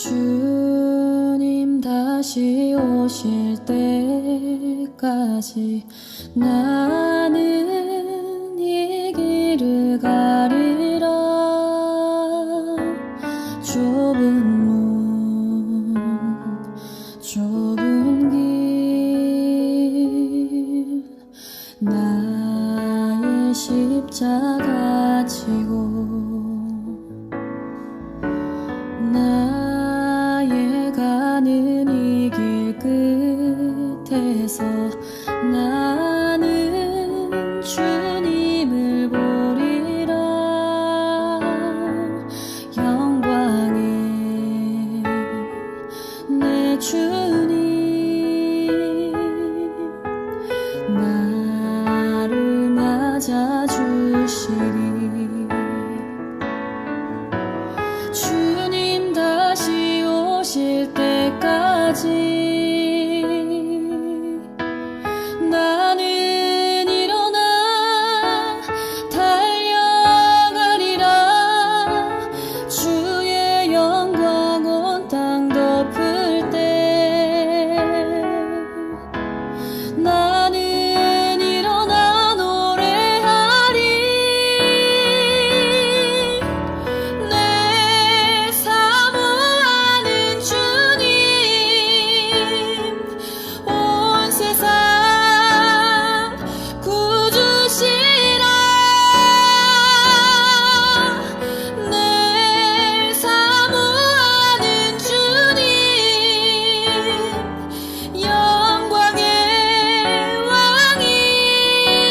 주님 다시 오실 때까지 나는 이 길을 가리라. 좁은 문 좁은 길 나의 십자가 지고 나의 가는 이 길 끝에서 나는 주님을 보리라. 영광의 내 주님 나를 맞아주시리. 주님 다시 오실 때까지 나는 일어나 달려가리라. 주의 영광 온 땅 덮을 때 나는 일어나 노래하리. 내 사모하는 주님 온 세상 구주시라. 내 사모하는 주님 영광의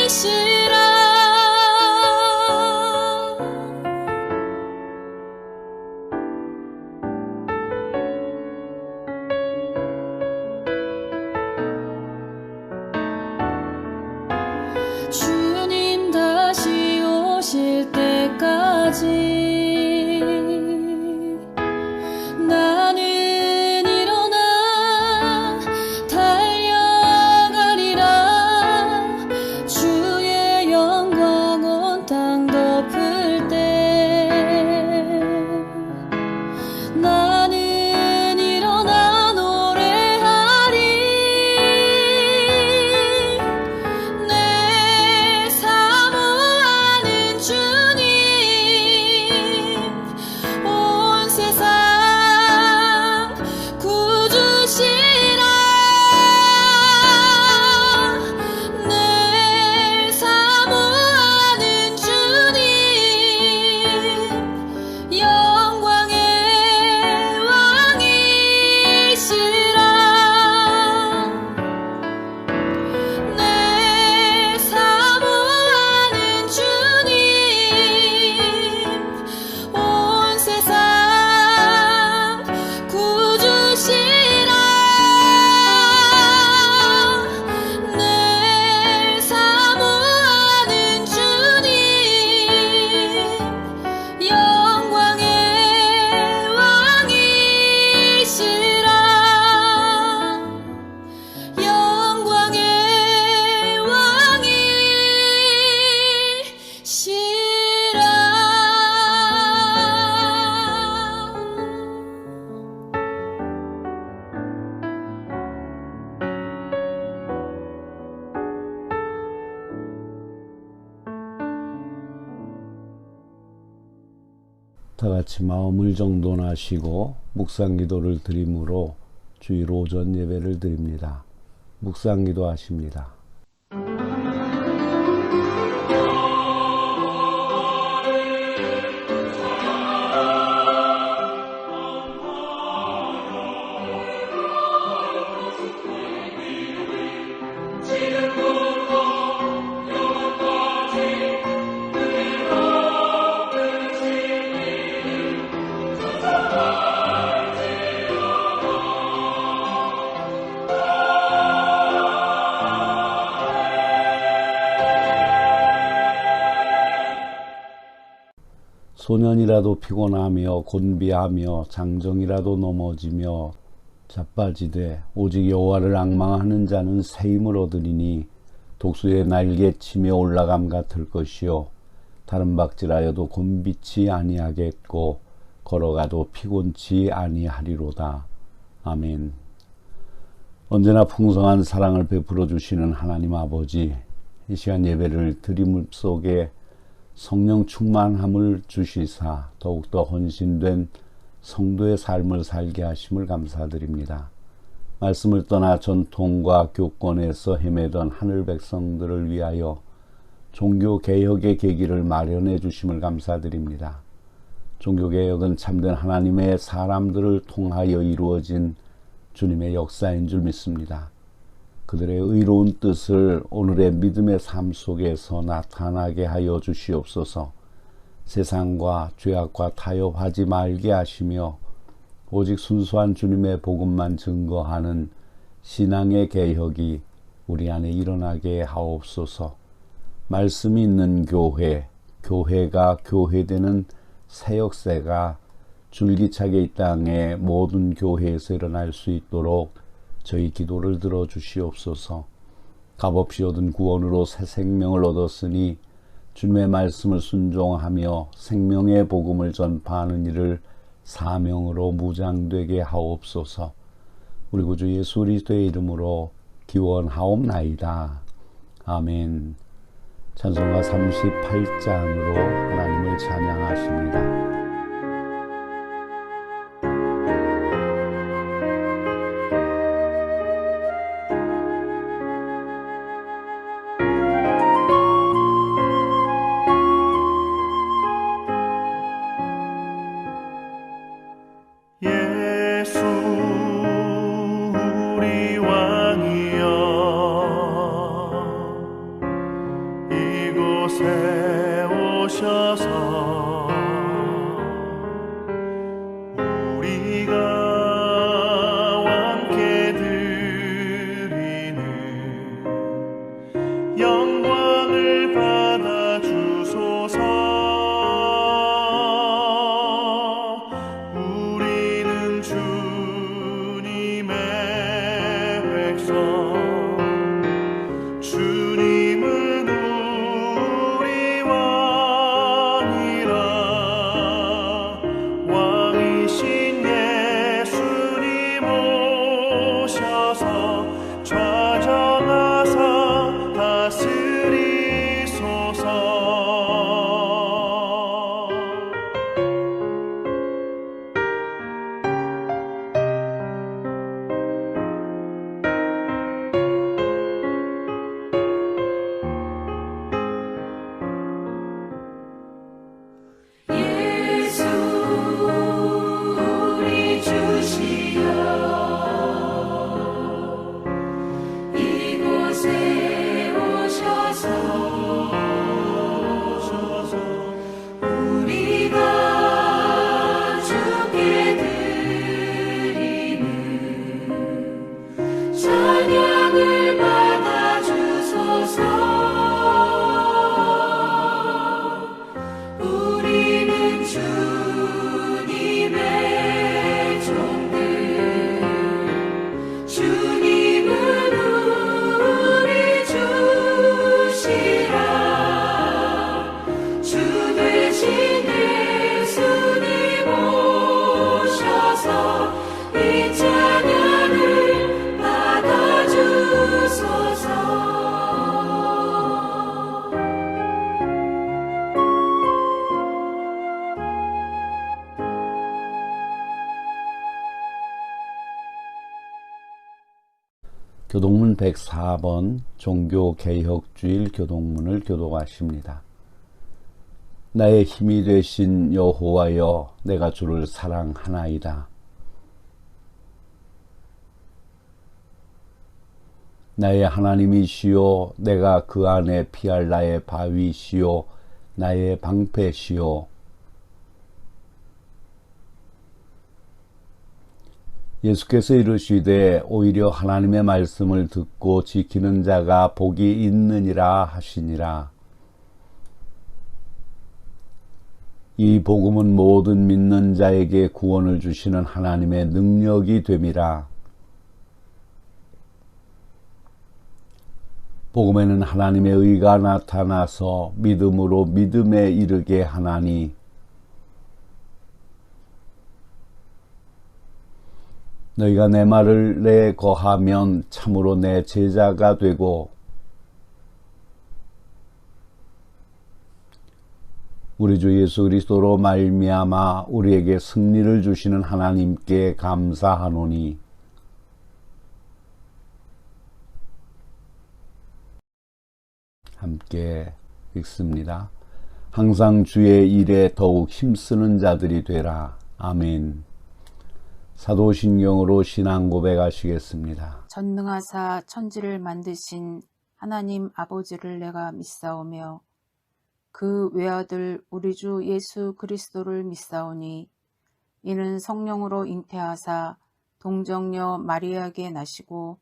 왕이시라. 주님 다시 오실 때까지 나는 일어나 달려가리라. 주의 영광 온 땅 덮을 때 나는 일어나 노래하리. 내 사모하는 주님 온 세상 구주시라. 내 사모하는 주님 영광의 왕이시라. 내 사모하는 주님 온 세상 구주시라. 내 사모하는 주님 영광의 왕이시라. 영광의 왕이시라. 다 같이 마음을 정돈하시고 묵상기도를 드림으로 주일 오전 예배를 드립니다. 묵상기도 하십니다. 소년이라도 피곤하며 곤비하며 장정이라도 넘어지며 자빠지되 오직 여호와를 앙망하는 자는 새 힘을 얻으리니 독수의 날개치며 올라감 같을 것이요 다른 박질하여도 곤비치 아니하겠고 걸어가도 피곤치 아니하리로다. 아멘. 언제나 풍성한 사랑을 베풀어 주시는 하나님 아버지, 이 시간 예배를 드림 속에 성령 충만함을 주시사 더욱더 헌신된 성도의 삶을 살게 하심을 감사드립니다. 말씀을 떠나 전통과 교권에서 헤매던 하늘 백성들을 위하여 종교개혁의 계기를 마련해 주심을 감사드립니다. 종교개혁은 참된 하나님의 사람들을 통하여 이루어진 주님의 역사인 줄 믿습니다. 그들의 의로운 뜻을 오늘의 믿음의 삶 속에서 나타나게 하여 주시옵소서. 세상과 죄악과 타협하지 말게 하시며 오직 순수한 주님의 복음만 증거하는 신앙의 개혁이 우리 안에 일어나게 하옵소서. 말씀이 있는 교회, 교회가 교회되는 새 역사가 줄기차게 이 땅의 모든 교회에서 일어날 수 있도록 저희 기도를 들어 주시옵소서. 값없이 얻은 구원으로 새 생명을 얻었으니 주님의 말씀을 순종하며 생명의 복음을 전파하는 일을 사명으로 무장되게 하옵소서. 우리 구주 예수 그리스도의 이름으로 기원하옵나이다. 아멘. 찬송가 38장으로 하나님을 찬양하십니다. 예수 우리 왕이여 이곳에 오셔서 우리가 왕께 드리는 영광을 받아 주소서. 주님은 우리 왕이라 왕이신 예수님 오셔서 좌정하사 다스리소서. 교동문 104번 종교개혁주일 교동문을 교독하십니다. 나의 힘이 되신 여호와여, 내가 주를 사랑하나이다. 나의 하나님이시요, 내가 그 안에 피할 나의 바위시요, 나의 방패시요. 예수께서 이르시되 오히려 하나님의 말씀을 듣고 지키는 자가 복이 있느니라 하시니라. 이 복음은 모든 믿는 자에게 구원을 주시는 하나님의 능력이 됨이라. 복음에는 하나님의 의가 나타나서 믿음으로 믿음에 이르게 하나니 너희가 내 말을 내 거하면 참으로 내 제자가 되고 우리 주 예수 그리스도로 말미암아 우리에게 승리를 주시는 하나님께 감사하노니 함께 읽습니다. 항상 주의 일에 더욱 힘쓰는 자들이 되라. 아멘. 사도신경으로 신앙 고백하시겠습니다. 전능하사 천지를 만드신 하나님 아버지를 내가 믿사오며 그 외아들 우리 주 예수 그리스도를 믿사오니 이는 성령으로 잉태하사 동정녀 마리아에게 나시고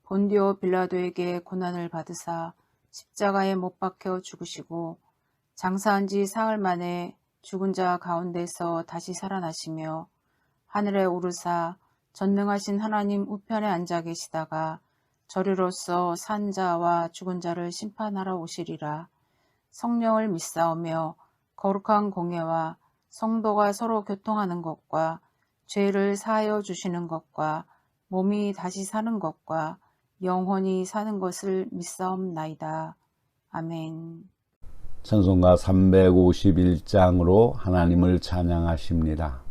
본디오 빌라도에게 고난을 받으사 십자가에 못 박혀 죽으시고 장사한 지 사흘 만에 죽은 자 가운데서 다시 살아나시며 하늘에 오르사 전능하신 하나님 우편에 앉아 계시다가 저리로서 산 자와 죽은 자를 심판하러 오시리라. 성령을 믿사오며 거룩한 공예와 성도가 서로 교통하는 것과 죄를 사하여 주시는 것과 몸이 다시 사는 것과 영원히 사는 것을 믿사옵나이다. 아멘. 찬송가 351장으로 하나님을 찬양하십니다.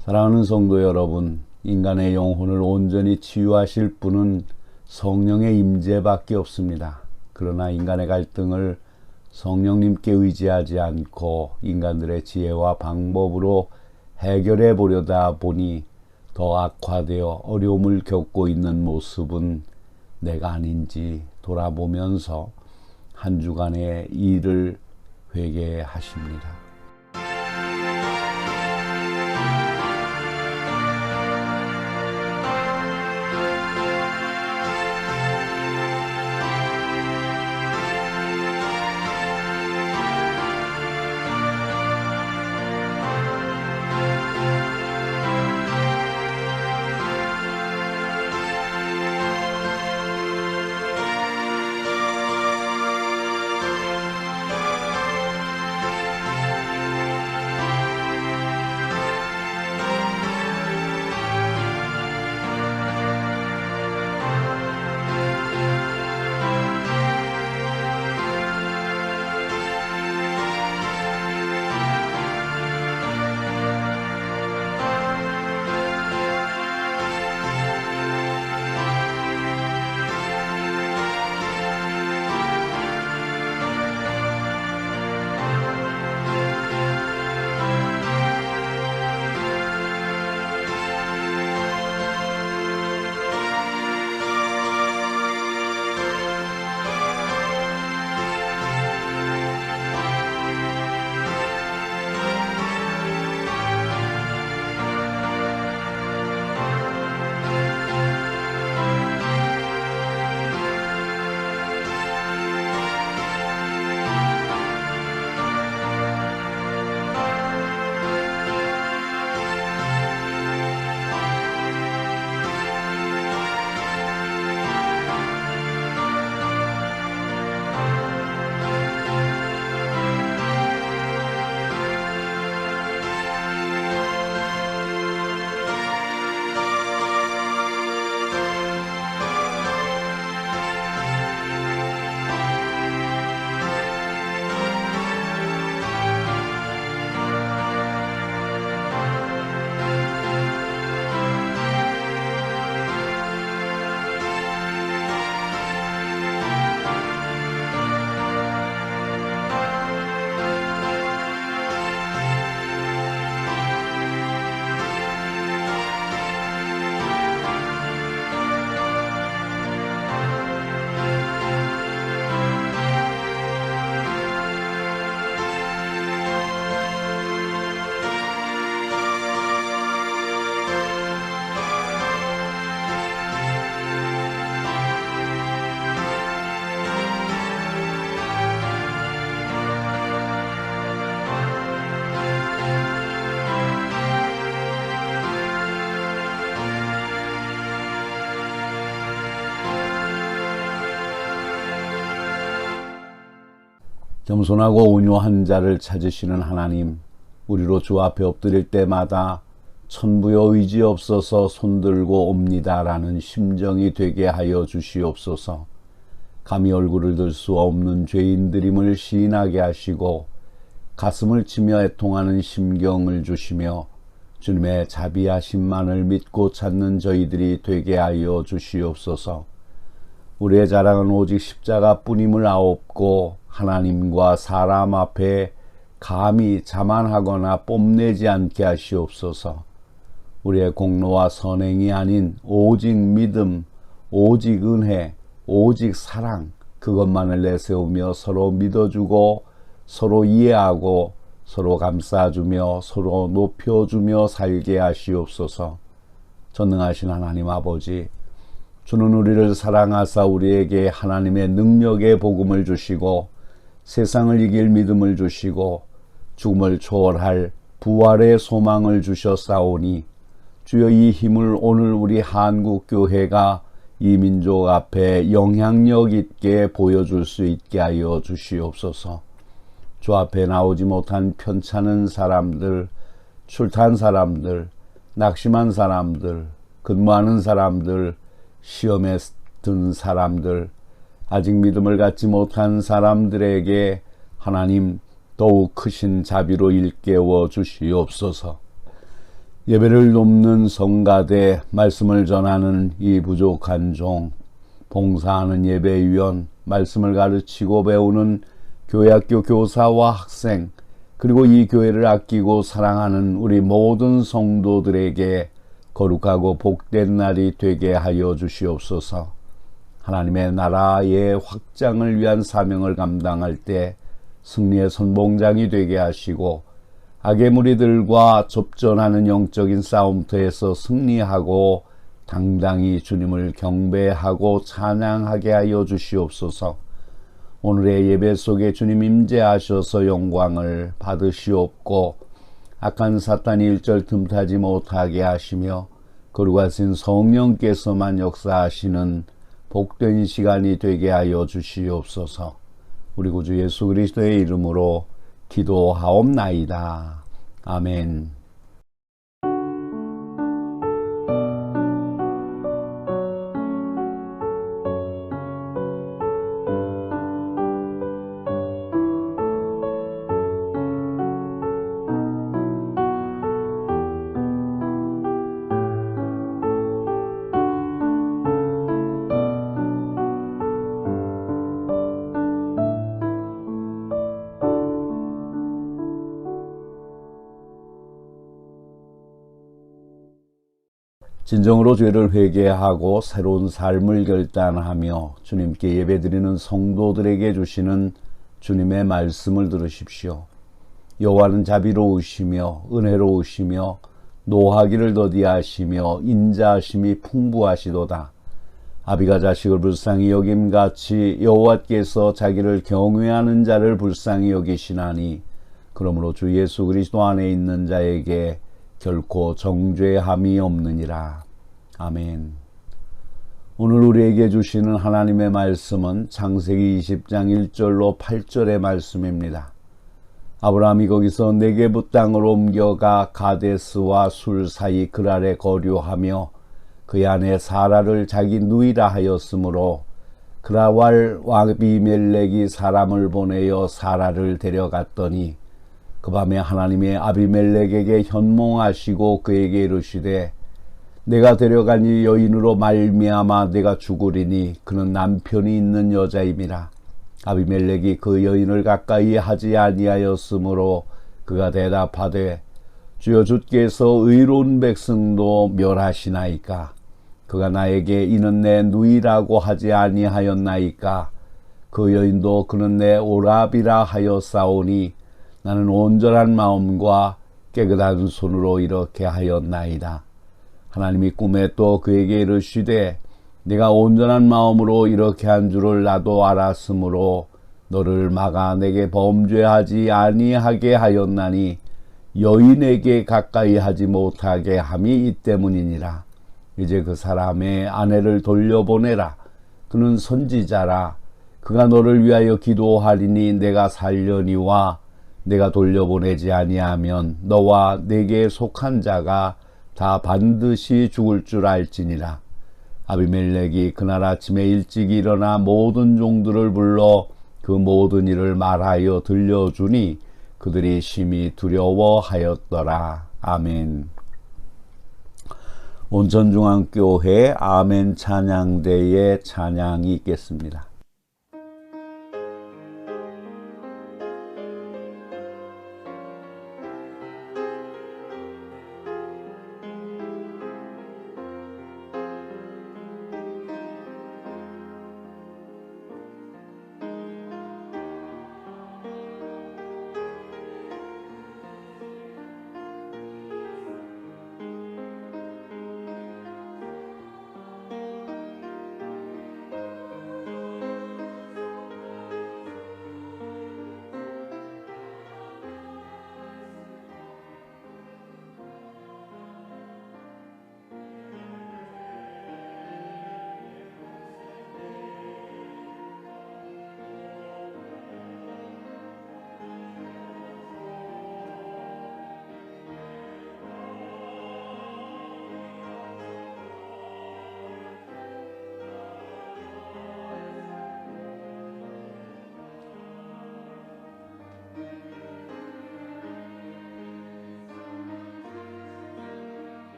사랑하는 성도 여러분, 인간의 영혼을 온전히 치유하실 분은 성령의 임재밖에 없습니다. 그러나 인간의 갈등을 성령님께 의지하지 않고 인간들의 지혜와 방법으로 해결해 보려다 보니 더 악화되어 어려움을 겪고 있는 모습은 내가 아닌지 돌아보면서 한 주간의 일을 회개하십니다. 겸손하고 온유한 자를 찾으시는 하나님, 우리로 주 앞에 엎드릴 때마다 천부여 의지없어서 손들고 옵니다라는 심정이 되게 하여 주시옵소서. 감히 얼굴을 들 수 없는 죄인들임을 시인하게 하시고 가슴을 치며 애통하는 심경을 주시며 주님의 자비하심만을 믿고 찾는 저희들이 되게 하여 주시옵소서. 우리의 자랑은 오직 십자가뿐임을 아옵고 하나님과 사람 앞에 감히 자만하거나 뽐내지 않게 하시옵소서. 우리의 공로와 선행이 아닌 오직 믿음, 오직 은혜, 오직 사랑, 그것만을 내세우며 서로 믿어주고 서로 이해하고 서로 감싸주며 서로 높여주며 살게 하시옵소서. 전능하신 하나님 아버지, 주는 우리를 사랑하사 우리에게 하나님의 능력의 복음을 주시고 세상을 이길 믿음을 주시고 죽음을 초월할 부활의 소망을 주셨사오니 주여 이 힘을 오늘 우리 한국교회가 이 민족 앞에 영향력 있게 보여줄 수 있게 하여 주시옵소서. 주 앞에 나오지 못한 편찮은 사람들, 출탄 사람들, 낙심한 사람들, 근무하는 사람들, 시험에 든 사람들, 아직 믿음을 갖지 못한 사람들에게 하나님 더욱 크신 자비로 일깨워 주시옵소서. 예배를 돕는 성가대, 말씀을 전하는 이 부족한 종, 봉사하는 예배위원, 말씀을 가르치고 배우는 교회학교 교사와 학생, 그리고 이 교회를 아끼고 사랑하는 우리 모든 성도들에게 거룩하고 복된 날이 되게 하여 주시옵소서. 하나님의 나라의 확장을 위한 사명을 감당할 때 승리의 선봉장이 되게 하시고, 악의 무리들과 접전하는 영적인 싸움터에서 승리하고 당당히 주님을 경배하고 찬양하게 하여 주시옵소서. 오늘의 예배 속에 주님 임재하셔서 영광을 받으시옵고, 악한 사탄이 일절 틈타지 못하게 하시며 거룩하신 성령께서만 역사하시는 복된 시간이 되게 하여 주시옵소서. 우리 구주 예수 그리스도의 이름으로 기도하옵나이다. 아멘. 진정으로 죄를 회개하고 새로운 삶을 결단하며 주님께 예배드리는 성도들에게 주시는 주님의 말씀을 들으십시오. 여호와는 자비로우시며 은혜로우시며 노하기를 더디하시며 인자하심이 풍부하시도다. 아비가 자식을 불쌍히 여김같이 여호와께서 자기를 경외하는 자를 불쌍히 여기시나니, 그러므로 주 예수 그리스도 안에 있는 자에게 결코 정죄함이 없느니라. 아멘. 오늘 우리에게 주시는 하나님의 말씀은 창세기 20장 1절로 8절의 말씀입니다. 아브라함이 거기서 네게부 땅으로 옮겨가 가데스와 술 사이 그랄에 거류하며 그의 아내 사라를 자기 누이라 하였으므로 그라왈 아비멜렉이 사람을 보내어 사라를 데려갔더니, 그 밤에 하나님의 아비멜렉에게 현몽하시고 그에게 이르시되, 내가 데려간 이 여인으로 말미암아 내가 죽으리니 그는 남편이 있는 여자임이라. 아비멜렉이 그 여인을 가까이 하지 아니하였으므로 그가 대답하되, 주여 주께서 의로운 백성도 멸하시나이까? 그가 나에게 이는 내 누이라고 하지 아니하였나이까? 그 여인도 그는 내 오라비라 하였사오니 나는 온전한 마음과 깨끗한 손으로 이렇게 하였나이다. 하나님이 꿈에 또 그에게 이르시되, 내가 온전한 마음으로 이렇게 한 줄을 나도 알았으므로 너를 막아 내게 범죄하지 아니하게 하였나니 여인에게 가까이 하지 못하게 함이 이 때문이니라. 이제 그 사람의 아내를 돌려보내라. 그는 선지자라. 그가 너를 위하여 기도하리니 내가 살려니와 내가 돌려보내지 아니하면 너와 내게 속한 자가 다 반드시 죽을 줄 알지니라. 아비멜렉이 그날 아침에 일찍 일어나 모든 종들을 불러 그 모든 일을 말하여 들려주니 그들이 심히 두려워하였더라. 아멘. 온천중앙교회 아멘 찬양대의 찬양이 있겠습니다.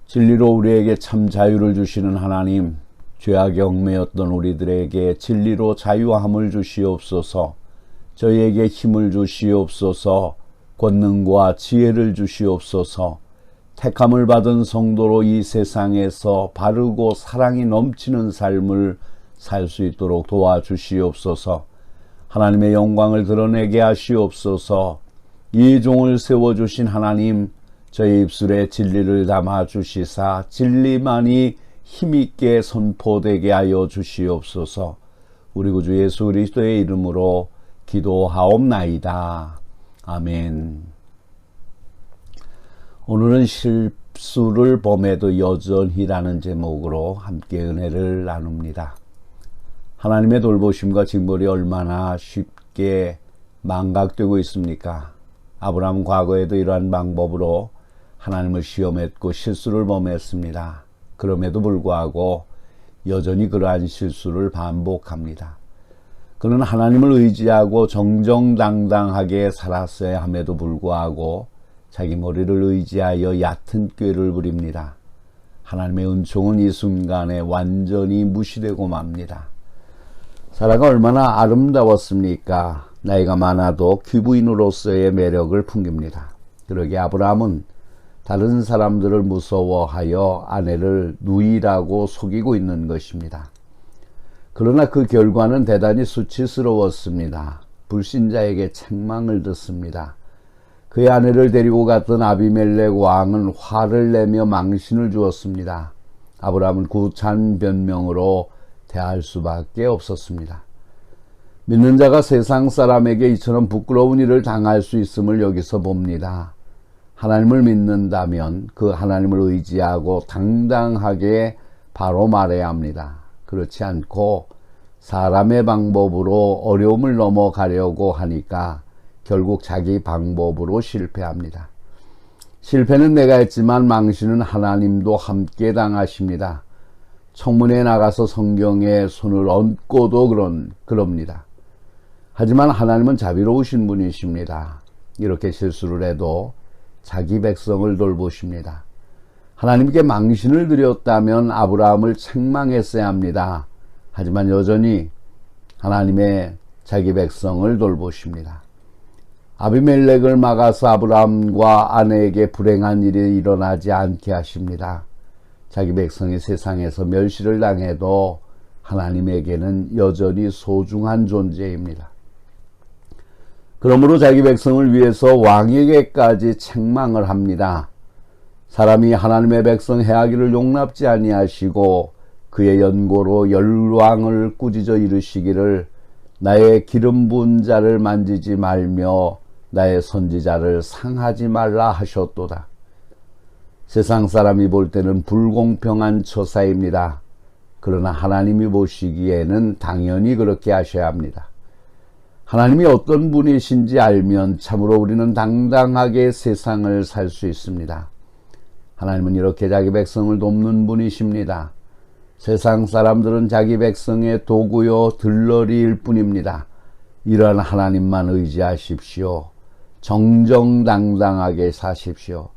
진리로 우리에게 참 자유를 주시는 하나님, 죄악에 얽매였던 우리들에게 진리로 자유함을 주시옵소서. 저희에게 힘을 주시옵소서. 권능과 지혜를 주시옵소서. 택함을 받은 성도로 이 세상에서 바르고 사랑이 넘치는 삶을 살 수 있도록 도와주시옵소서. 하나님의 영광을 드러내게 하시옵소서. 이 종을 세워주신 하나님, 저희 입술에 진리를 담아 주시사 진리만이 힘있게 선포되게 하여 주시옵소서. 우리 구주 예수 그리스도의 이름으로 기도하옵나이다. 아멘. 오늘은 실수를 범해도 여전히라는 제목으로 함께 은혜를 나눕니다. 하나님의 돌보심과 징벌이 얼마나 쉽게 망각되고 있습니까? 아브라함 과거에도 이러한 방법으로 하나님을 시험했고 실수를 범했습니다. 그럼에도 불구하고 여전히 그러한 실수를 반복합니다. 그는 하나님을 의지하고 정정당당하게 살았어야 함에도 불구하고 자기 머리를 의지하여 얕은 꾀를 부립니다. 하나님의 은총은 이 순간에 완전히 무시되고 맙니다. 사라가 얼마나 아름다웠습니까? 나이가 많아도 귀부인으로서의 매력을 풍깁니다. 그러기에 아브라함은 다른 사람들을 무서워하여 아내를 누이라고 속이고 있는 것입니다. 그러나 그 결과는 대단히 수치스러웠습니다. 불신자에게 책망을 듣습니다. 그의 아내를 데리고 갔던 아비멜렉 왕은 화를 내며 망신을 주었습니다. 아브라함은 구찬 변명으로 대할 수밖에 없었습니다. 믿는 자가 세상 사람에게 이처럼 부끄러운 일을 당할 수 있음을 여기서 봅니다. 하나님을 믿는다면 그 하나님을 의지하고 당당하게 바로 말해야 합니다. 그렇지 않고 사람의 방법으로 어려움을 넘어가려고 하니까 결국 자기 방법으로 실패합니다. 실패는 내가 했지만 망신은 하나님도 함께 당하십니다. 청문회에 나가서 성경에 손을 얹고도 그럽니다. 하지만 하나님은 자비로우신 분이십니다. 이렇게 실수를 해도 자기 백성을 돌보십니다. 하나님께 망신을 드렸다면 아브라함을 책망했어야 합니다. 하지만 여전히 하나님의 자기 백성을 돌보십니다. 아비멜렉을 막아서 아브라함과 아내에게 불행한 일이 일어나지 않게 하십니다. 자기 백성이 세상에서 멸시를 당해도 하나님에게는 여전히 소중한 존재입니다. 그러므로 자기 백성을 위해서 왕에게까지 책망을 합니다. 사람이 하나님의 백성 해하기를 용납지 아니하시고 그의 연고로 열왕을 꾸짖어 이르시기를 나의 기름 부은 자를 만지지 말며 나의 선지자를 상하지 말라 하셨도다. 세상 사람이 볼 때는 불공평한 처사입니다. 그러나 하나님이 보시기에는 당연히 그렇게 하셔야 합니다. 하나님이 어떤 분이신지 알면 참으로 우리는 당당하게 세상을 살 수 있습니다. 하나님은 이렇게 자기 백성을 돕는 분이십니다. 세상 사람들은 자기 백성의 도구요 들러리일 뿐입니다. 이러한 하나님만 의지하십시오. 정정당당하게 사십시오.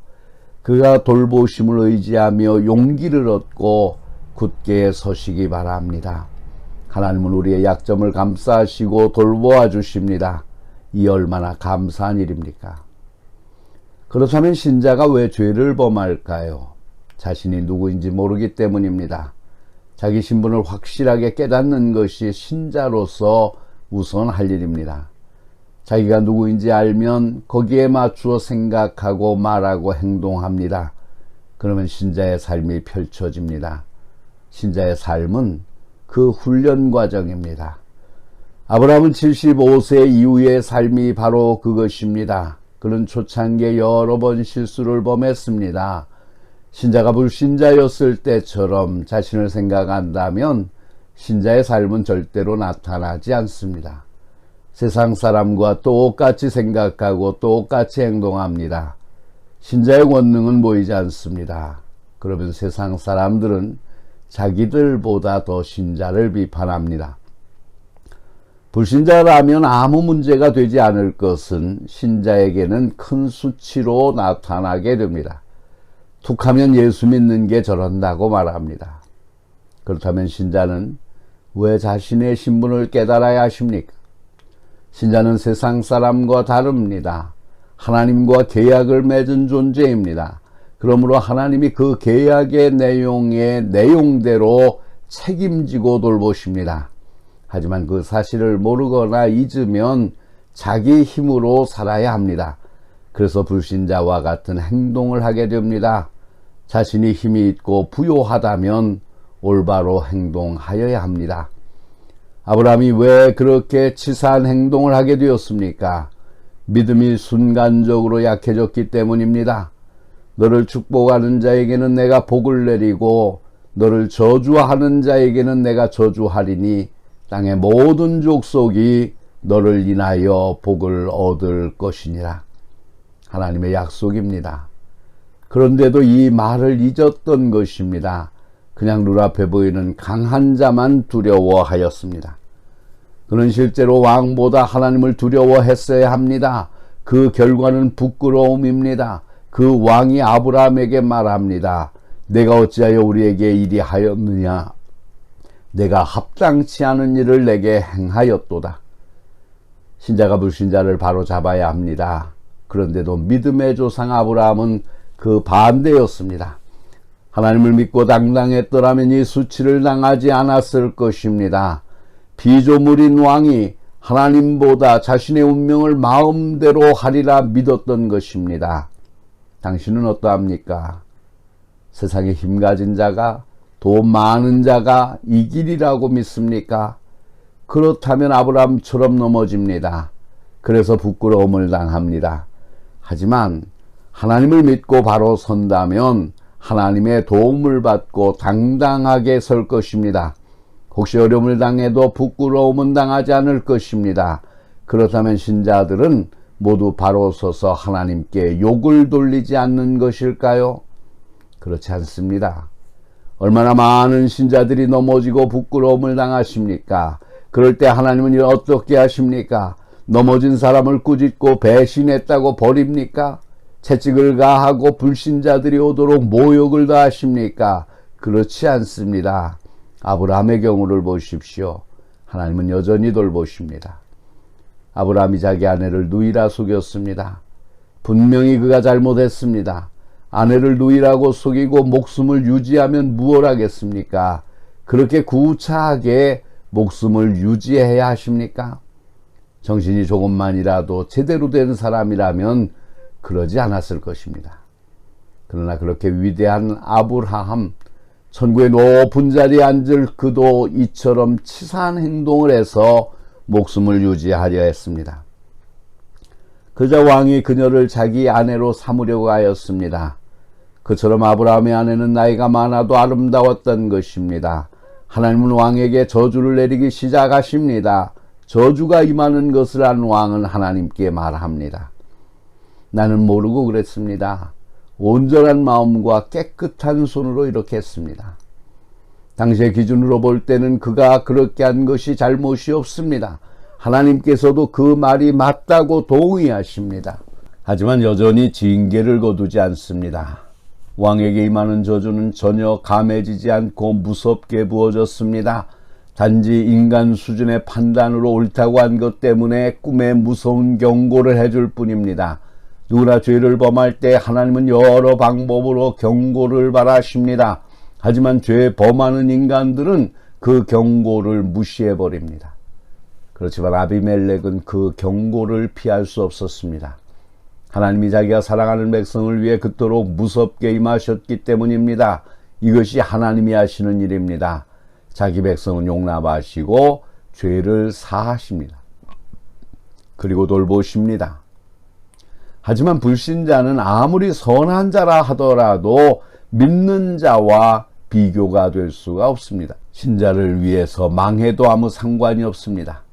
그가 돌보심을 의지하며 용기를 얻고 굳게 서시기 바랍니다. 하나님은 우리의 약점을 감싸시고 돌보아 주십니다. 이 얼마나 감사한 일입니까? 그렇다면 신자가 왜 죄를 범할까요? 자신이 누구인지 모르기 때문입니다. 자기 신분을 확실하게 깨닫는 것이 신자로서 우선 할 일입니다. 자기가 누구인지 알면 거기에 맞추어 생각하고 말하고 행동합니다. 그러면 신자의 삶이 펼쳐집니다. 신자의 삶은 그 훈련 과정입니다. 아브라함은 75세 이후의 삶이 바로 그것입니다. 그는 초창기에 여러 번 실수를 범했습니다. 신자가 불신자였을 때처럼 자신을 생각한다면 신자의 삶은 절대로 나타나지 않습니다. 세상 사람과 똑같이 생각하고 똑같이 행동합니다. 신자의 권능은 보이지 않습니다. 그러면 세상 사람들은 자기들보다 더 신자를 비판합니다. 불신자라면 아무 문제가 되지 않을 것은 신자에게는 큰 수치로 나타나게 됩니다. 툭하면 예수 믿는 게 저런다고 말합니다. 그렇다면 신자는 왜 자신의 신분을 깨달아야 하십니까? 신자는 세상 사람과 다릅니다. 하나님과 계약을 맺은 존재입니다. 그러므로 하나님이 그 계약의 내용대로 책임지고 돌보십니다. 하지만 그 사실을 모르거나 잊으면 자기 힘으로 살아야 합니다. 그래서 불신자와 같은 행동을 하게 됩니다. 자신이 힘이 있고 부요하다면 올바로 행동하여야 합니다. 아브라함이 왜 그렇게 치사한 행동을 하게 되었습니까? 믿음이 순간적으로 약해졌기 때문입니다. 너를 축복하는 자에게는 내가 복을 내리고 너를 저주하는 자에게는 내가 저주하리니 땅의 모든 족속이 너를 인하여 복을 얻을 것이니라. 하나님의 약속입니다. 그런데도 이 말을 잊었던 것입니다. 그냥 눈앞에 보이는 강한 자만 두려워하였습니다. 그는 실제로 왕보다 하나님을 두려워했어야 합니다. 그 결과는 부끄러움입니다. 그 왕이 아브라함에게 말합니다. 내가 어찌하여 우리에게 이리 하였느냐? 내가 합당치 않은 일을 내게 행하였도다. 신자가 불신자를 바로 잡아야 합니다. 그런데도 믿음의 조상 아브라함은 그 반대였습니다. 하나님을 믿고 당당했더라면 이 수치를 당하지 않았을 것입니다. 피조물인 왕이 하나님보다 자신의 운명을 마음대로 하리라 믿었던 것입니다. 당신은 어떠합니까? 세상에 힘 가진 자가, 돈 많은 자가 이 길이라고 믿습니까? 그렇다면 아브라함처럼 넘어집니다. 그래서 부끄러움을 당합니다. 하지만 하나님을 믿고 바로 선다면 하나님의 도움을 받고 당당하게 설 것입니다. 혹시 어려움을 당해도 부끄러움은 당하지 않을 것입니다. 그렇다면 신자들은 모두 바로 서서 하나님께 욕을 돌리지 않는 것일까요? 그렇지 않습니다. 얼마나 많은 신자들이 넘어지고 부끄러움을 당하십니까? 그럴 때 하나님은 어떻게 하십니까? 넘어진 사람을 꾸짖고 배신했다고 버립니까? 채찍을 가하고 불신자들이 오도록 모욕을 다하십니까? 그렇지 않습니다. 아브라함의 경우를 보십시오. 하나님은 여전히 돌보십니다. 아브라함이 자기 아내를 누이라 속였습니다. 분명히 그가 잘못했습니다. 아내를 누이라고 속이고 목숨을 유지하면 무엇 하겠습니까? 그렇게 구차하게 목숨을 유지해야 하십니까? 정신이 조금만이라도 제대로 된 사람이라면 그러지 않았을 것입니다. 그러나 그렇게 위대한 아브라함, 천국의 높은 자리에 앉을 그도 이처럼 치사한 행동을 해서 목숨을 유지하려 했습니다. 그러자 왕이 그녀를 자기 아내로 삼으려고 하였습니다. 그처럼 아브라함의 아내는 나이가 많아도 아름다웠던 것입니다. 하나님은 왕에게 저주를 내리기 시작하십니다. 저주가 임하는 것을 안 왕은 하나님께 말합니다. 나는 모르고 그랬습니다. 온전한 마음과 깨끗한 손으로 이렇게 했습니다. 당시의 기준으로 볼 때는 그가 그렇게 한 것이 잘못이 없습니다. 하나님께서도 그 말이 맞다고 동의하십니다. 하지만 여전히 징계를 거두지 않습니다. 왕에게 임하는 저주는 전혀 감해지지 않고 무섭게 부어졌습니다. 단지 인간 수준의 판단으로 옳다고 한 것 때문에 꿈에 무서운 경고를 해줄 뿐입니다. 누구나 죄를 범할 때 하나님은 여러 방법으로 경고를 바라십니다. 하지만 죄 범하는 인간들은 그 경고를 무시해버립니다. 그렇지만 아비멜렉은 그 경고를 피할 수 없었습니다. 하나님이 자기가 사랑하는 백성을 위해 그토록 무섭게 임하셨기 때문입니다. 이것이 하나님이 하시는 일입니다. 자기 백성은 용납하시고 죄를 사하십니다. 그리고 돌보십니다. 하지만 불신자는 아무리 선한 자라 하더라도 믿는 자와 비교가 될 수가 없습니다. 신자를 위해서 망해도 아무 상관이 없습니다.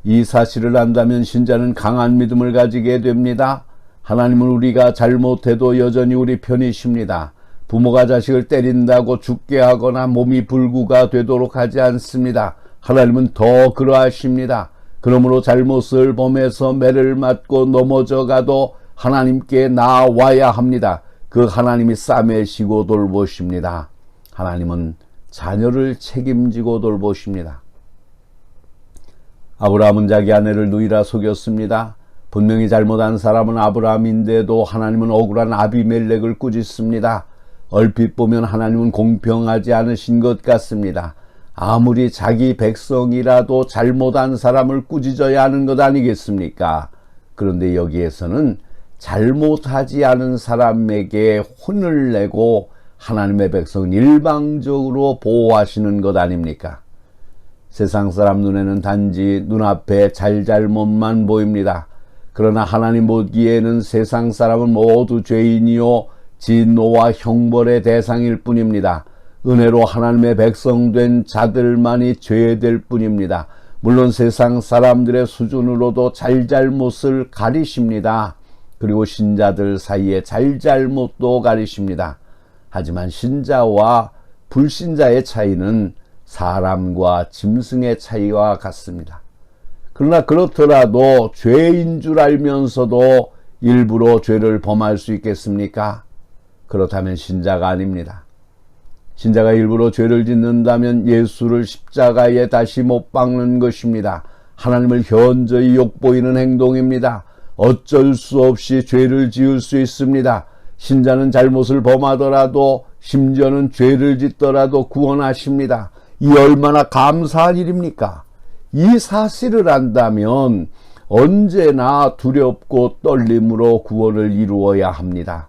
이 사실을 안다면 신자는 강한 믿음을 가지게 됩니다. 하나님은 우리가 잘못해도 여전히 우리 편이십니다. 부모가 자식을 때린다고 죽게 하거나 몸이 불구가 되도록 하지 않습니다. 하나님은 더 그러하십니다. 그러므로 잘못을 범해서 매를 맞고 넘어져 가도 하나님께 나와야 합니다. 그 하나님이 싸매시고 돌보십니다. 하나님은 자녀를 책임지고 돌보십니다. 아브라함은 자기 아내를 누이라 속였습니다. 분명히 잘못한 사람은 아브라함인데도 하나님은 억울한 아비멜렉을 꾸짖습니다. 얼핏 보면 하나님은 공평하지 않으신 것 같습니다. 아무리 자기 백성이라도 잘못한 사람을 꾸짖어야 하는 것 아니겠습니까? 그런데 여기에서는 잘못하지 않은 사람에게 혼을 내고 하나님의 백성은 일방적으로 보호하시는 것 아닙니까? 세상 사람 눈에는 단지 눈앞에 잘잘못만 보입니다. 그러나 하나님 보기에는 세상 사람은 모두 죄인이요 진노와 형벌의 대상일 뿐입니다. 은혜로 하나님의 백성 된 자들만이 죄될 뿐입니다. 물론 세상 사람들의 수준으로도 잘잘못을 가리십니다. 그리고 신자들 사이에 잘잘못도 가리십니다. 하지만 신자와 불신자의 차이는 사람과 짐승의 차이와 같습니다. 그러나 그렇더라도 죄인 줄 알면서도 일부러 죄를 범할 수 있겠습니까? 그렇다면 신자가 아닙니다. 신자가 일부러 죄를 짓는다면 예수를 십자가에 다시 못 박는 것입니다. 하나님을 현저히 욕보이는 행동입니다. 어쩔 수 없이 죄를 지을 수 있습니다. 신자는 잘못을 범하더라도 심지어는 죄를 짓더라도 구원하십니다. 이 얼마나 감사한 일입니까? 이 사실을 안다면 언제나 두렵고 떨림으로 구원을 이루어야 합니다.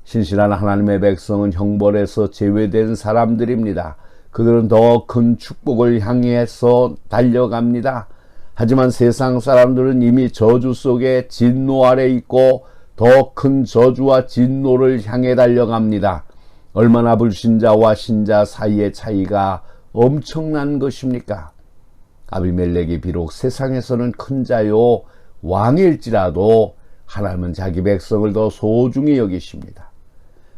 신실한 하나님의 백성은 형벌에서 제외된 사람들입니다. 그들은 더 큰 축복을 향해서 달려갑니다. 하지만 세상 사람들은 이미 저주 속에 진노 아래 있고 더 큰 저주와 진노를 향해 달려갑니다. 얼마나 불신자와 신자 사이의 차이가 엄청난 것입니까? 아비멜렉이 비록 세상에서는 큰 자요 왕일지라도 하나님은 자기 백성을 더 소중히 여기십니다.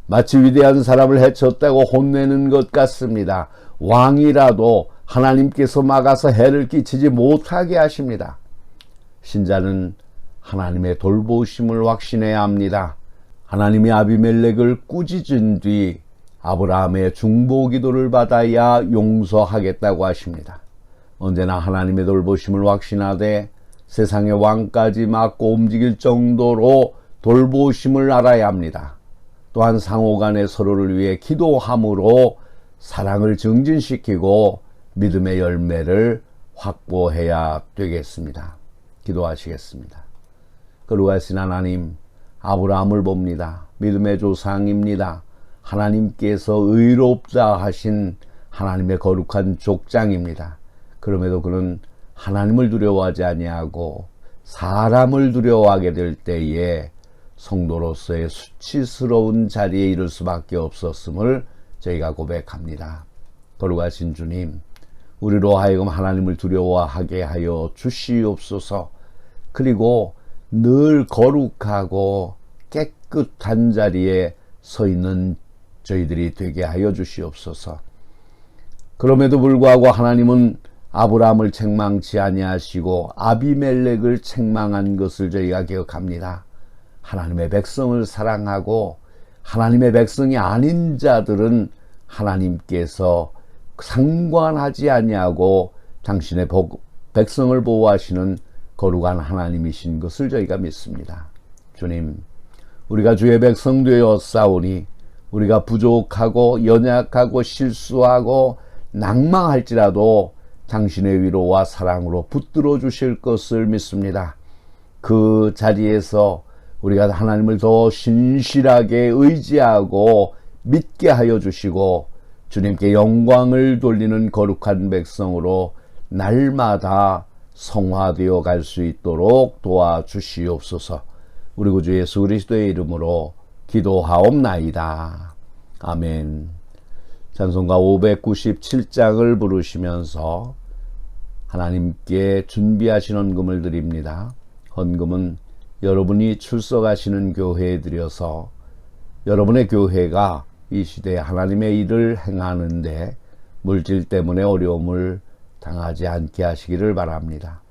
마치 위대한 사람을 해쳤다고 혼내는 것 같습니다. 왕이라도 하나님께서 막아서 해를 끼치지 못하게 하십니다. 신자는 하나님의 돌보심을 확신해야 합니다. 하나님이 아비멜렉을 꾸짖은 뒤 아브라함의 중보기도를 받아야 용서하겠다고 하십니다. 언제나 하나님의 돌보심을 확신하되 세상의 왕까지 막고 움직일 정도로 돌보심을 알아야 합니다. 또한 상호간에 서로를 위해 기도함으로 사랑을 증진시키고 믿음의 열매를 확보해야 되겠습니다. 기도하시겠습니다. 거룩하신 하나님, 아브라함을 봅니다. 믿음의 조상입니다. 하나님께서 의롭다 하신 하나님의 거룩한 족장입니다. 그럼에도 그는 하나님을 두려워하지 아니하고 사람을 두려워하게 될 때에 성도로서의 수치스러운 자리에 이를 수밖에 없었음을 저희가 고백합니다. 거룩하신 주님, 우리로 하여금 하나님을 두려워하게 하여 주시옵소서. 그리고 늘 거룩하고 깨끗한 자리에 서 있는 저희들이 되게 하여 주시옵소서. 그럼에도 불구하고 하나님은 아브라함을 책망치 아니하시고 아비멜렉을 책망한 것을 저희가 기억합니다. 하나님의 백성을 사랑하고 하나님의 백성이 아닌 자들은 하나님께서 상관하지 아니하고 당신의 백성을 보호하시는 거룩한 하나님이신 것을 저희가 믿습니다. 주님, 우리가 주의 백성 되었사오니 우리가 부족하고 연약하고 실수하고 낭망할지라도 당신의 위로와 사랑으로 붙들어 주실 것을 믿습니다. 그 자리에서 우리가 하나님을 더 신실하게 의지하고 믿게 하여 주시고 주님께 영광을 돌리는 거룩한 백성으로 날마다 성화되어 갈 수 있도록 도와주시옵소서. 우리 구주 예수 그리스도의 이름으로 기도하옵나이다. 아멘. 찬송가 597장을 부르시면서 하나님께 준비하신 헌금을 드립니다. 헌금은 여러분이 출석하시는 교회에 드려서 여러분의 교회가 이 시대에 하나님의 일을 행하는데 물질 때문에 어려움을 당하지 않게 하시기를 바랍니다.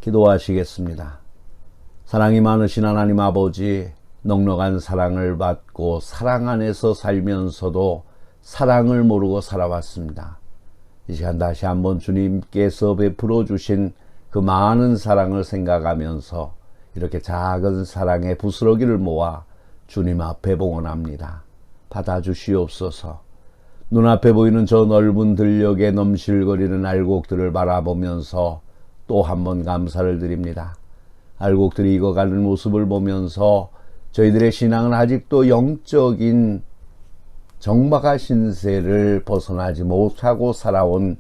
기도하시겠습니다. 사랑이 많으신 하나님 아버지, 넉넉한 사랑을 받고 사랑 안에서 살면서도 사랑을 모르고 살아왔습니다. 이 시간 다시 한번 주님께서 베풀어 주신 그 많은 사랑을 생각하면서 이렇게 작은 사랑의 부스러기를 모아 주님 앞에 봉헌합니다. 받아주시옵소서. 눈앞에 보이는 저 넓은 들녘에 넘실거리는 알곡들을 바라보면서 또 한 번 감사를 드립니다. 알곡들이 익어가는 모습을 보면서 저희들의 신앙은 아직도 영적인 정박한 신세를 벗어나지 못하고 살아온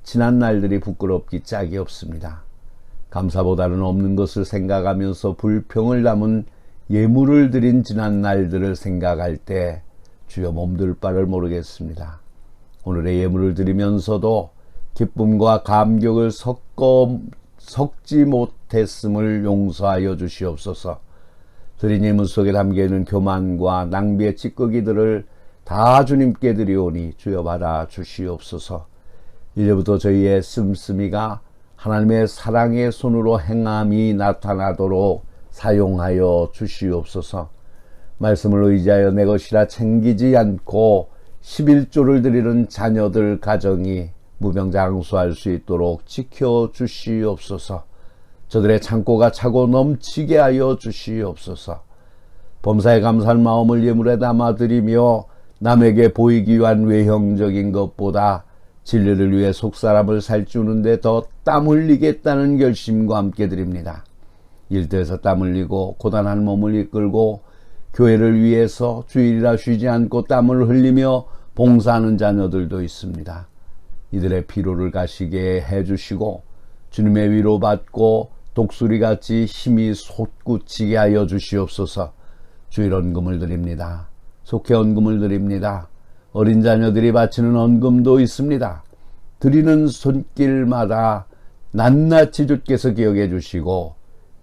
지난 날들이 부끄럽기 짝이 없습니다. 감사보다는 없는 것을 생각하면서 불평을 담은 예물을 드린 지난 날들을 생각할 때 주여 몸둘 바를 모르겠습니다. 오늘의 예물을 드리면서도 기쁨과 감격을 섞지 못했음을 용서하여 주시옵소서. 드린 예물 속에 담겨있는 교만과 낭비의 찌꺼기들을 다 주님께 드리오니 주여 받아 주시옵소서. 이제부터 저희의 씀씀이가 하나님의 사랑의 손으로 행함이 나타나도록 사용하여 주시옵소서. 말씀을 의지하여 내 것이라 챙기지 않고 11조를 드리는 자녀들 가정이 무병장수할 수 있도록 지켜주시옵소서. 저들의 창고가 차고 넘치게 하여 주시옵소서. 범사에 감사한 마음을 예물에 담아드리며 남에게 보이기 위한 외형적인 것보다 진리를 위해 속사람을 살찌우는데 더 땀 흘리겠다는 결심과 함께 드립니다. 일터에서 땀 흘리고 고단한 몸을 이끌고 교회를 위해서 주일이라 쉬지 않고 땀을 흘리며 봉사하는 자녀들도 있습니다. 이들의 피로를 가시게 해주시고 주님의 위로받고 독수리같이 힘이 솟구치게 하여 주시옵소서. 주일 헌금을 드립니다. 속회 헌금을 드립니다. 어린 자녀들이 바치는 헌금도 있습니다. 드리는 손길마다 낱낱이 주께서 기억해 주시고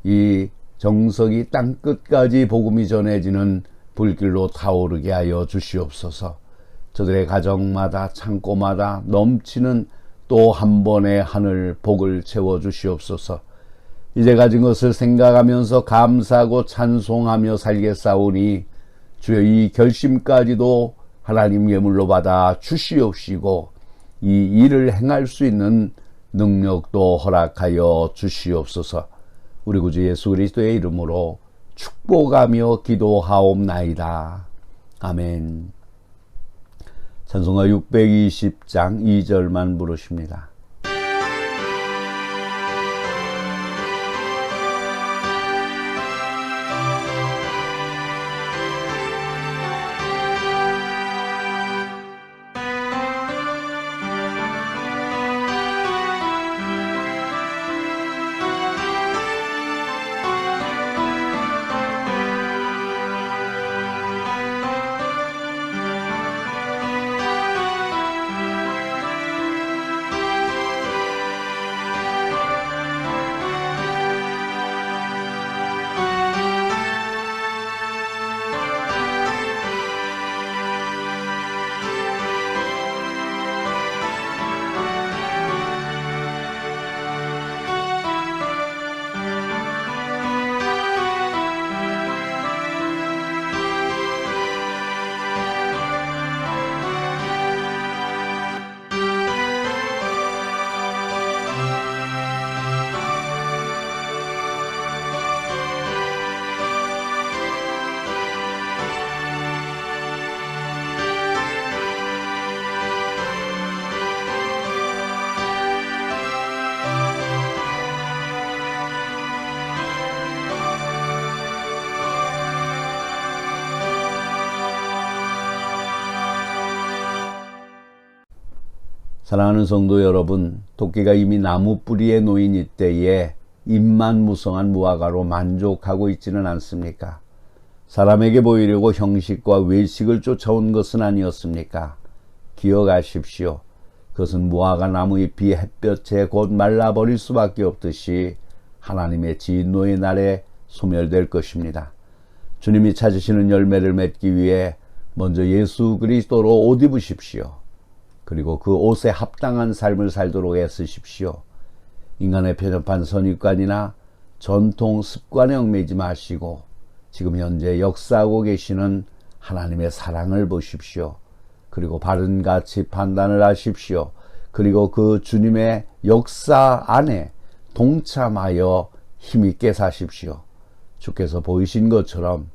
이 정석이 땅끝까지 복음이 전해지는 불길로 타오르게 하여 주시옵소서. 저들의 가정마다 창고마다 넘치는 또 한 번의 하늘 복을 채워 주시옵소서. 이제 가진 것을 생각하면서 감사하고 찬송하며 살겠사오니 주여 이 결심까지도 하나님 예물로 받아 주시옵시고 이 일을 행할 수 있는 능력도 허락하여 주시옵소서. 우리 구주 예수 그리스도의 이름으로 축복하며 기도하옵나이다. 아멘. 찬송가 620장 2절만 부르십니다. 사랑하는 성도 여러분, 토끼가 이미 나무 뿌리에 놓인 이때에 입만 무성한 무화과로 만족하고 있지는 않습니까? 사람에게 보이려고 형식과 외식을 쫓아온 것은 아니었습니까? 기억하십시오. 그것은 무화과 나무 잎이 햇볕에 곧 말라버릴 수밖에 없듯이 하나님의 진노의 날에 소멸될 것입니다. 주님이 찾으시는 열매를 맺기 위해 먼저 예수 그리스도로 옷 입으십시오. 그리고 그 옷에 합당한 삶을 살도록 애쓰십시오. 인간의 편협한 선입관이나 전통 습관에 얽매이지 마시고 지금 현재 역사하고 계시는 하나님의 사랑을 보십시오. 그리고 바른 가치 판단을 하십시오. 그리고 그 주님의 역사 안에 동참하여 힘있게 사십시오. 주께서 보이신 것처럼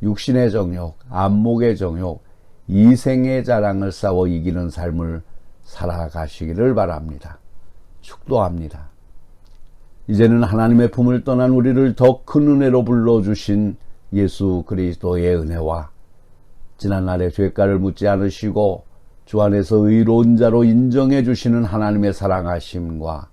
육신의 정욕, 안목의 정욕, 이생의 자랑을 싸워 이기는 삶을 살아가시기를 바랍니다. 축도합니다. 이제는 하나님의 품을 떠난 우리를 더 큰 은혜로 불러주신 예수 그리스도의 은혜와 지난날의 죄가를 묻지 않으시고 주 안에서 의로운 자로 인정해 주시는 하나님의 사랑하심과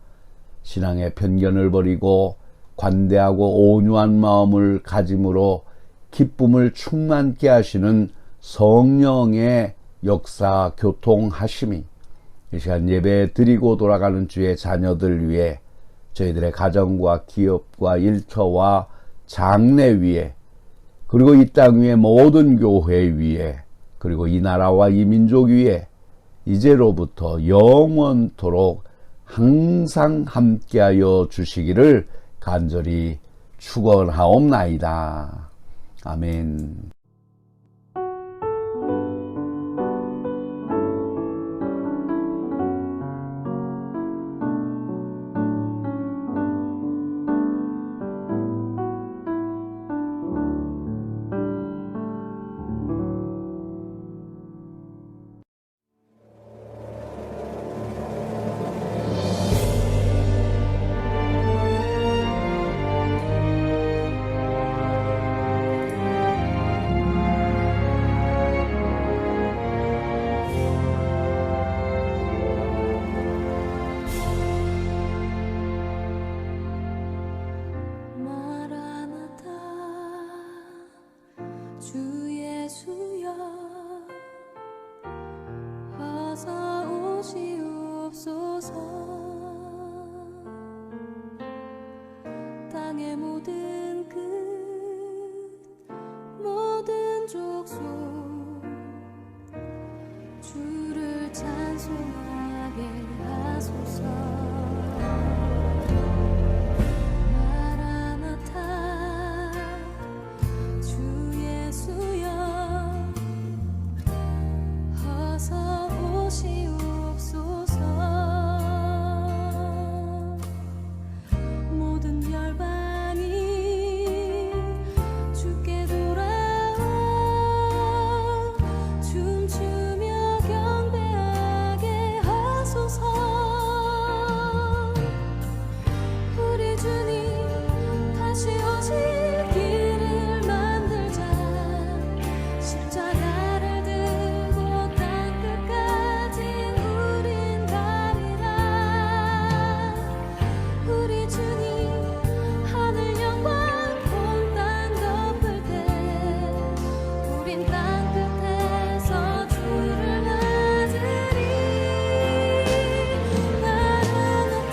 신앙의 편견을 버리고 관대하고 온유한 마음을 가짐으로 기쁨을 충만케 하시는 성령의 역사 교통하심이 이 시간 예배 드리고 돌아가는 주의 자녀들 위해 저희들의 가정과 기업과 일터와 장래 위에 그리고 이 땅 위에 모든 교회 위에 그리고 이 나라와 이 민족 위에 이제로부터 영원토록 항상 함께하여 주시기를 간절히 축원하옵나이다. 아멘. 마라나타 주 예수여 어서 오시옵소서 땅의 모든 끝 모든 족속 주를 찬송하게 하소서 모든 열방이 주께 돌아와 춤추며 경배하게 하소서 우리 주님 다시 오실 길을 만들자 십자가를 들고 땅끝까지 우린 가리라 우리 주님 하늘 영광 온 땅 덮을 때 우린 땅끝에서 주를 맞으리 마라나타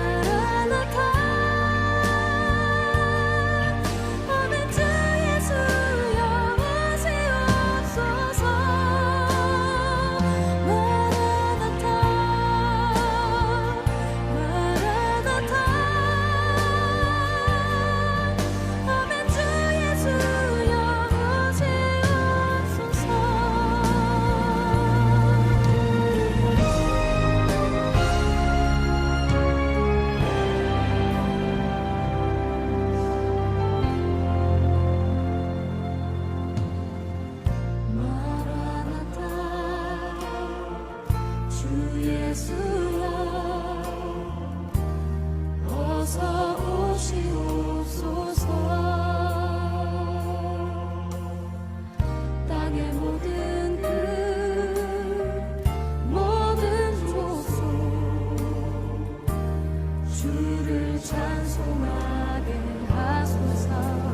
마라나타 아멘 주 예수여 오시옵소서 마라나타 마라나타 아멘 주 예수여 오시옵소서 마라나타 주 예수여 어서 오시옵소서 땅의 모든 끝 모든 족속 주를 찬송하게 하소서